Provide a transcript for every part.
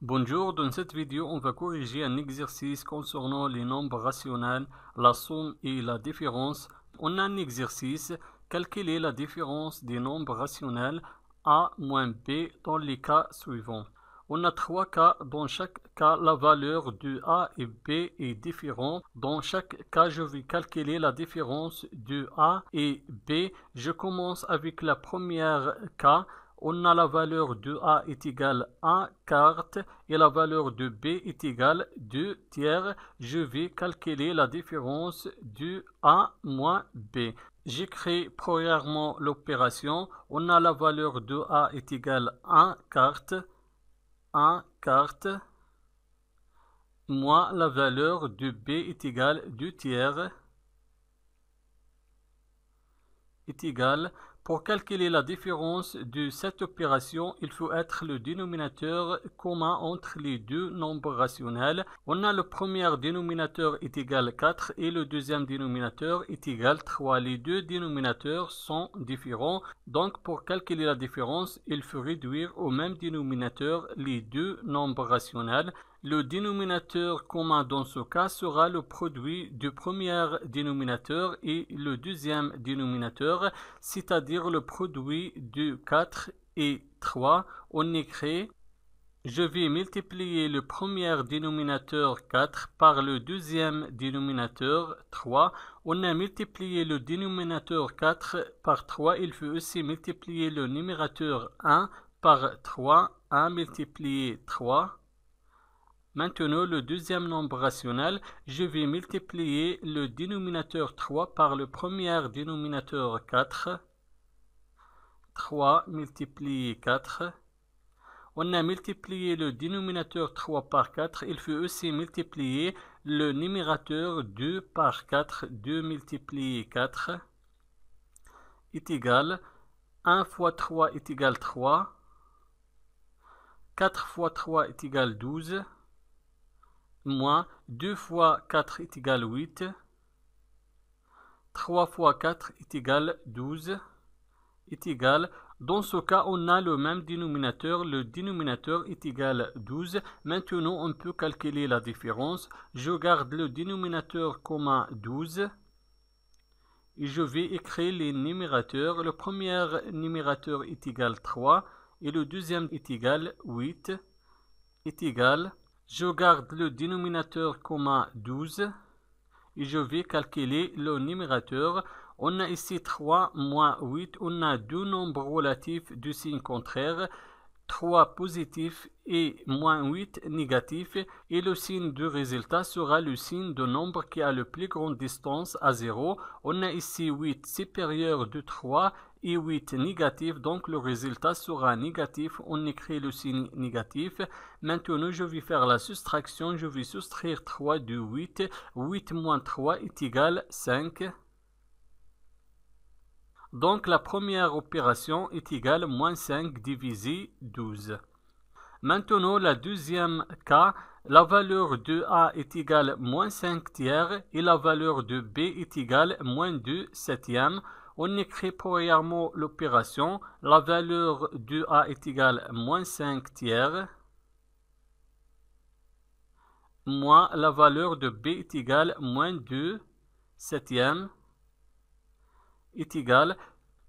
Bonjour, dans cette vidéo, on va corriger un exercice concernant les nombres rationnels, la somme et la différence. On a un exercice, calculer la différence des nombres rationnels a moins b dans les cas suivants. On a trois cas. Dans chaque cas, la valeur de a et b est différente. Dans chaque cas, je vais calculer la différence de a et b. Je commence avec la première cas. On a la valeur de a est égale à 1 quart et la valeur de b est égale 2 tiers. Je vais calculer la différence de a moins b. J'écris premièrement l'opération. On a la valeur de a est égale à 1 quart moins la valeur de b est égale 2 tiers est égal. Pour calculer la différence de cette opération, il faut être le dénominateur commun entre les deux nombres rationnels. On a le premier dénominateur est égal 4 et le deuxième dénominateur est égal 3. Les deux dénominateurs sont différents. Donc, pour calculer la différence, il faut réduire au même dénominateur les deux nombres rationnels. Le dénominateur commun dans ce cas sera le produit du premier dénominateur et le deuxième dénominateur, c'est-à-dire le produit de 4 et 3. On écrit, je vais multiplier le premier dénominateur 4 par le deuxième dénominateur 3. On a multiplié le dénominateur 4 par 3. Il faut aussi multiplier le numérateur 1 par 3. 1 multiplié 3. Maintenant, le deuxième nombre rationnel, je vais multiplier le dénominateur 3 par le premier dénominateur 4. 3 multiplié 4. On a multiplié le dénominateur 3 par 4. Il faut aussi multiplier le numérateur 2 par 4. 2 multiplié 4 est égal. 1 fois 3 est égal 3. 4 fois 3 est égal 12. Moins 2 fois 4 est égal 8. 3 fois 4 est égal 12. Est égal. Dans ce cas, on a le même dénominateur. Le dénominateur est égal 12. Maintenant, on peut calculer la différence. Je garde le dénominateur commun 12. Et je vais écrire les numérateurs. Le premier numérateur est égal 3. Et le deuxième est égal 8. Est égal. Je garde le dénominateur commun 12 et je vais calculer le numérateur. On a ici 3 moins 8. On a deux nombres relatifs de signe contraire. 3 positif et moins 8 négatif. Et le signe du résultat sera le signe de nombre qui a le plus grande distance à 0. On a ici 8 supérieur de 3 et 8 négatif. Donc le résultat sera négatif. On écrit le signe négatif. Maintenant, je vais faire la soustraction. Je vais soustraire 3 de 8. 8 moins 3 est égal 5. Donc la première opération est égale moins 5 divisé 12. Maintenant, la deuxième cas, la valeur de a est égale moins 5 tiers et la valeur de b est égale moins 2 septièmes. On écrit premièrement l'opération. La valeur de a est égale moins 5 tiers moins la valeur de b est égale moins 2 septièmes est égal.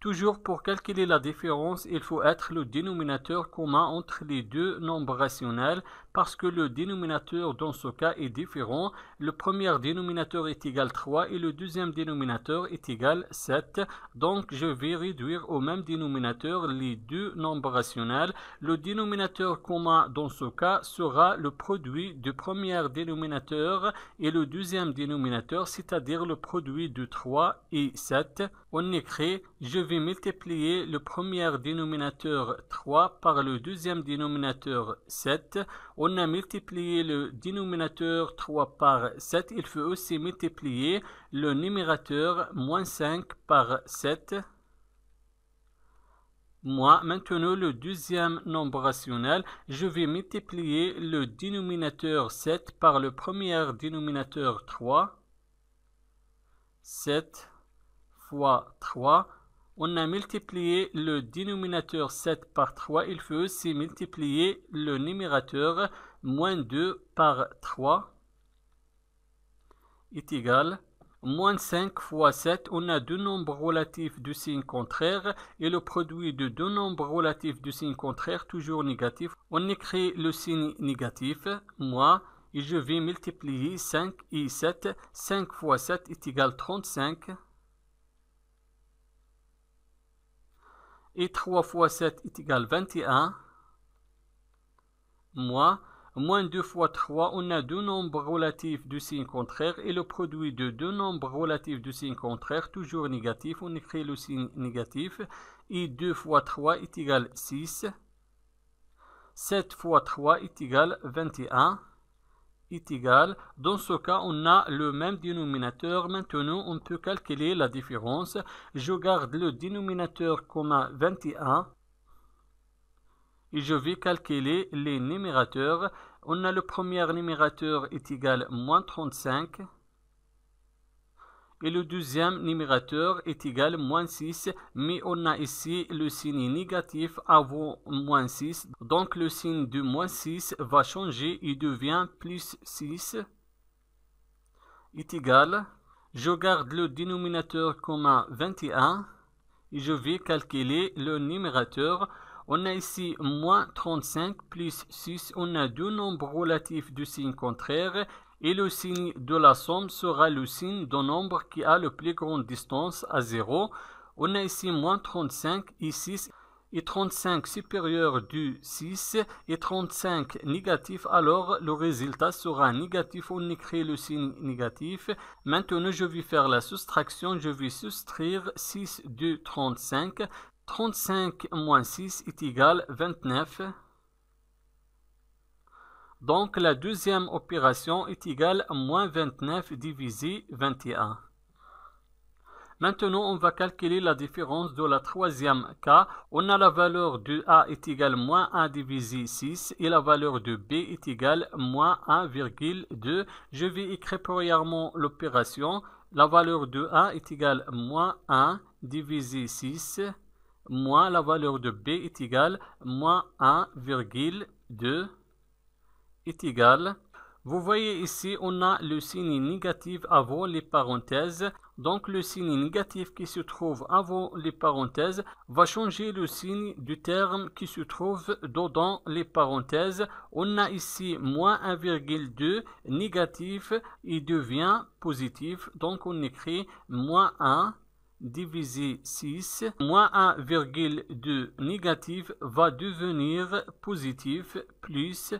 Toujours pour calculer la différence, il faut être le dénominateur commun entre les deux nombres rationnels parce que le dénominateur dans ce cas est différent. Le premier dénominateur est égal 3 et le deuxième dénominateur est égal 7. Donc je vais réduire au même dénominateur les deux nombres rationnels. Le dénominateur commun dans ce cas sera le produit du premier dénominateur et le deuxième dénominateur, c'est-à-dire le produit de 3 et 7. On écrit, je vais multiplier le premier dénominateur 3 par le deuxième dénominateur 7. On a multiplié le dénominateur 3 par 7. Il faut aussi multiplier le numérateur moins 5 par 7. Maintenant, le deuxième nombre rationnel, je vais multiplier le dénominateur 7 par le premier dénominateur 3. 7 fois 3. On a multiplié le dénominateur 7 par 3. Il faut aussi multiplier le numérateur moins 2 par 3 est égal moins 5 fois 7. On a deux nombres relatifs du signe contraire et le produit de deux nombres relatifs du signe contraire toujours négatif. On écrit le signe négatif, moins, et je vais multiplier 5 et 7. 5 fois 7 est égal 35. Et 3 fois 7 est égal 21. Moins 2 fois 3, on a deux nombres relatifs du signe contraire et le produit de deux nombres relatifs du signe contraire, toujours négatif, on écrit le signe négatif. Et 2 fois 3 est égal 6. 7 fois 3 est égal 21. Est égal. Dans ce cas, on a le même dénominateur. Maintenant, on peut calculer la différence. Je garde le dénominateur comme 21. Et je vais calculer les numérateurs. On a le premier numérateur est égal moins 35. Et le deuxième numérateur est égal moins 6. Mais on a ici le signe négatif avant moins 6. Donc le signe de moins 6 va changer et devient plus 6. Est égal. Je garde le dénominateur comme 21. Et je vais calculer le numérateur. On a ici moins 35 plus 6. On a deux nombres relatifs du signe contraire. Et le signe de la somme sera le signe d'un nombre qui a le plus grande distance à 0. On a ici moins 35 et 6. Et 35 supérieur du 6 et 35 négatif. Alors le résultat sera négatif. On écrit le signe négatif. Maintenant je vais faire la soustraction. Je vais soustraire 6 de 35. 35 moins 6 est égal 29. Donc la deuxième opération est égale à moins 29 divisé 21. Maintenant, on va calculer la différence de la troisième cas. On a la valeur de A est égale moins 1 divisé 6 et la valeur de B est égale moins 1,2. Je vais écrire premièrement l'opération. La valeur de A est égale moins 1 divisé 6 moins la valeur de B est égale moins 1,2 est égal. Vous voyez ici, on a le signe négatif avant les parenthèses. Donc le signe négatif qui se trouve avant les parenthèses va changer le signe du terme qui se trouve dedans les parenthèses. On a ici moins 1,2 négatif et devient positif. Donc on écrit moins 1 divisé 6, moins 1,2 négatif va devenir positif plus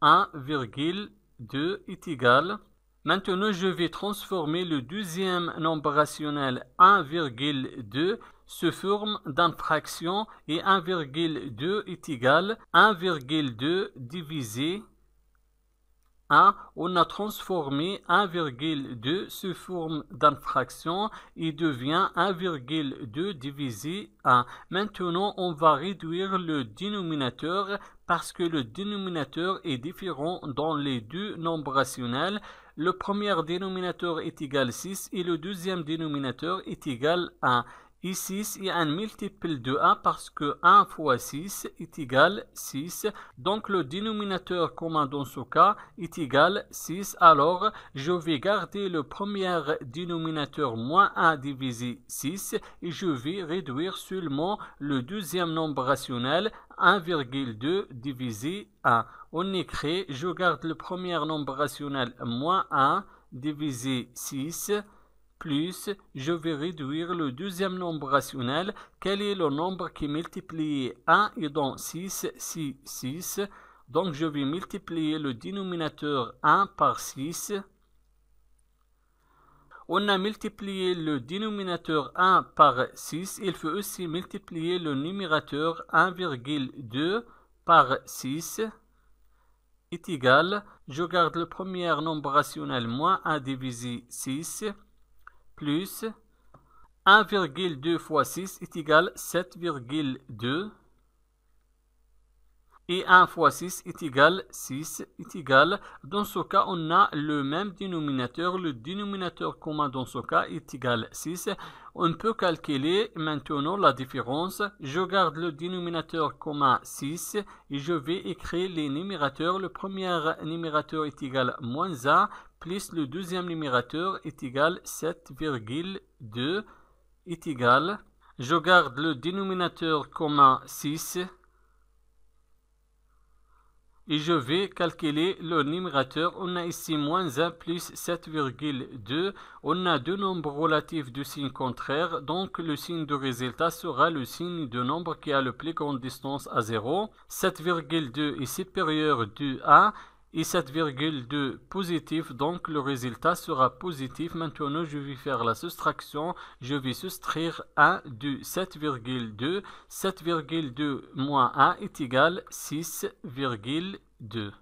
1,2 est égal. Maintenant, je vais transformer le deuxième nombre rationnel 1,2 sous forme d'une fraction et 1,2 est égal 1,2 divisé 1. On a transformé 1,2 sous forme d'une fraction et devient 1,2 divisé 1. Maintenant, on va réduire le dénominateur parce que le dénominateur est différent dans les deux nombres rationnels. Le premier dénominateur est égal à 6 et le deuxième dénominateur est égal à 1. Et 6 est un multiple de 1 parce que 1 fois 6 est égal à 6. Donc le dénominateur commun dans ce cas est égal à 6. Alors je vais garder le premier dénominateur moins 1 divisé 6 et je vais réduire seulement le deuxième nombre rationnel 1,2 divisé 1. On écrit, je garde le premier nombre rationnel moins 1 divisé 6. Plus, je vais réduire le deuxième nombre rationnel. Quel est le nombre qui multiplie 1 et dans 6, 6. Donc, je vais multiplier le dénominateur 1 par 6. On a multiplié le dénominateur 1 par 6. Il faut aussi multiplier le numérateur 1,2 par 6 est égal. Je garde le premier nombre rationnel moins 1 divisé 6. Plus 1,2 fois 6 est égal à 7,2. et 1 fois 6 est égal 6 est égal. Dans ce cas, on a le même dénominateur. Le dénominateur commun dans ce cas est égal 6. On peut calculer maintenant la différence. Je garde le dénominateur commun 6 et je vais écrire les numérateurs. Le premier numérateur est égal moins 1 plus le deuxième numérateur est égal 7,2 est égal. Je garde le dénominateur commun 6. Et je vais calculer le numérateur. On a ici moins 1 plus 7,2. On a deux nombres relatifs de signe contraire. Donc le signe de résultat sera le signe de nombre qui a le plus grande distance à 0. 7,2 est supérieur de 1. Et 7,2 positif, donc le résultat sera positif. Maintenant, je vais faire la soustraction. Je vais soustraire 1 de 7,2. 7,2 moins 1 est égal 6,2.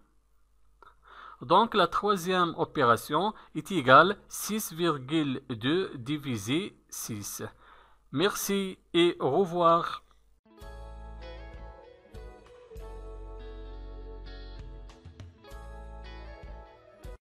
Donc, la troisième opération est égale 6,2 divisé 6. Merci et au revoir.